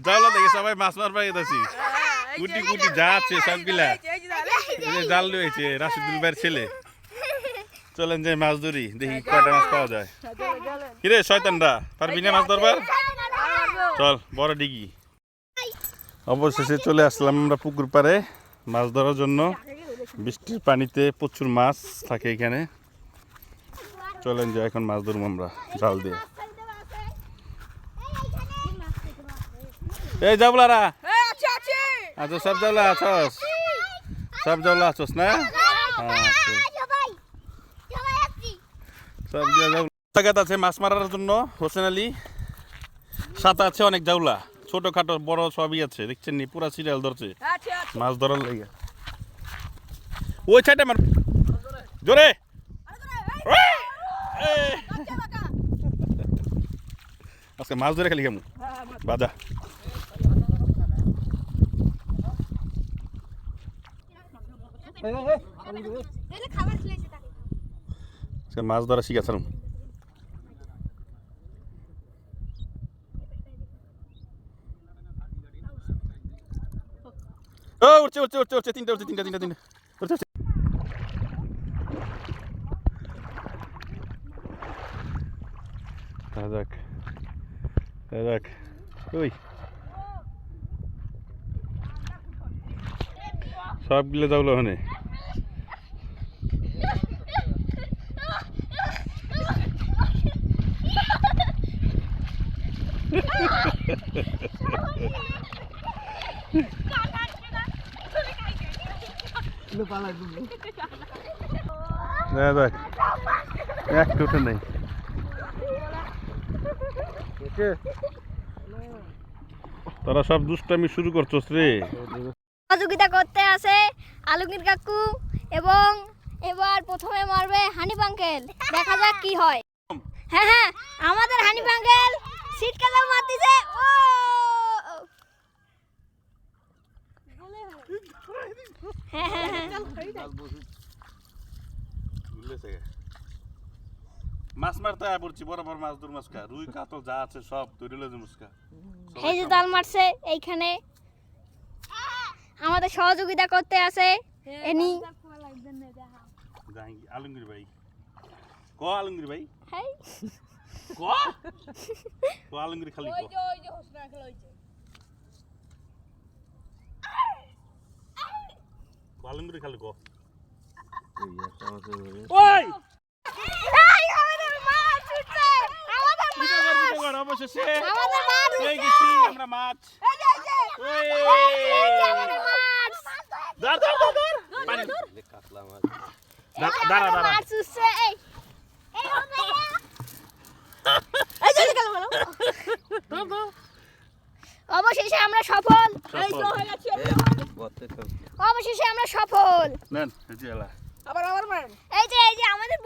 জাউলা দেখে সবাই মাছ মারবার গেছি কুটি কুটি যা আছে সবগুলা জাল রয়েছে রাশিদুল ভাইয়ের ছেলে চলেন যাই মাছ ধরি দেখি কয়টা মাছ পাওয়া যায় কিরে শয়তানরা পারবি না মাছ ধরবার চল বড় ডিগি অবশেষে চলে আসলাম আমরা পুকুর পাড়ে মাছ ধরার জন্য বৃষ্টির পানিতে প্রচুর মাছ থাকে এখানে চলেন যাই এখন মাছ ধরবো আমরা জাল দিয়ে এই জাউলারা আচ্ছা সব জাউলা আছস সব জাউলা আছস না সব জায়গা আছে মাছ মারার জন্য হোসেন আলী সাথে আছে অনেক জাউলা ছোটখাটো বড় সবই আছে দেখছেন নি পুরা সিরিয়াল ধরছে মাছ ধরার লাগে ওই সাইডে মার জোরে আজকে মাছ ধরে খালি কেমন বাজা মাছ ধরা শিখেছিলাম উঠছে উঠছে উঠছে উঠছে তিনটা উঠছে তিনটা তিনটা তিনটা উঠছে দেখ দেখ ওই সবগুলো যাওলো ওখানে দেখ একটু উঠে নেই তোরা সব দুষ্টামি শুরু করছস রে সহযোগিতা করতে আসে আলমগীর কাকু এবং এবার প্রথমে মারবে হানিফ আঙ্কেল দেখা যাক কি হয় হ্যাঁ হ্যাঁ আমাদের হানিফ আঙ্কেল সিটকা জাল মারতেছে ও হ্যাঁ হ্যাঁ হ্যাঁ মাছ মারতে পড়ছি বড় বড় মাছ দূর মাছকা রুই কাতল যা আছে সব ধরে লয়ে মুসকা এই যে জাল মারছে এইখানে আমাদের সহযোগিতা করতে আসে এনি আলমগীর ভাই ক আলমগীর ভাই হাই ক ক আলমগীর খালি ক ওই যে হোসেন আঙ্কেল হইছে ক আলমগীর খালি ক ওই আমাদের মাছ উঠছে আমাদের মাছ অবশেষে আমাদের মাছ পেয়ে গেছি আমরা মাছ আমাদের মাছ ধর ধর ধর ধর পানি কাতলা মাছ দাঁড়া দাঁড়া মাছ উঠছে এই এই যে গেল অবশেষে আমরা সফল এই তো হয়ে গেছে অবশেষে আমরা সফল নেন এই যে এলা আবার মারেন এই যে আমাদের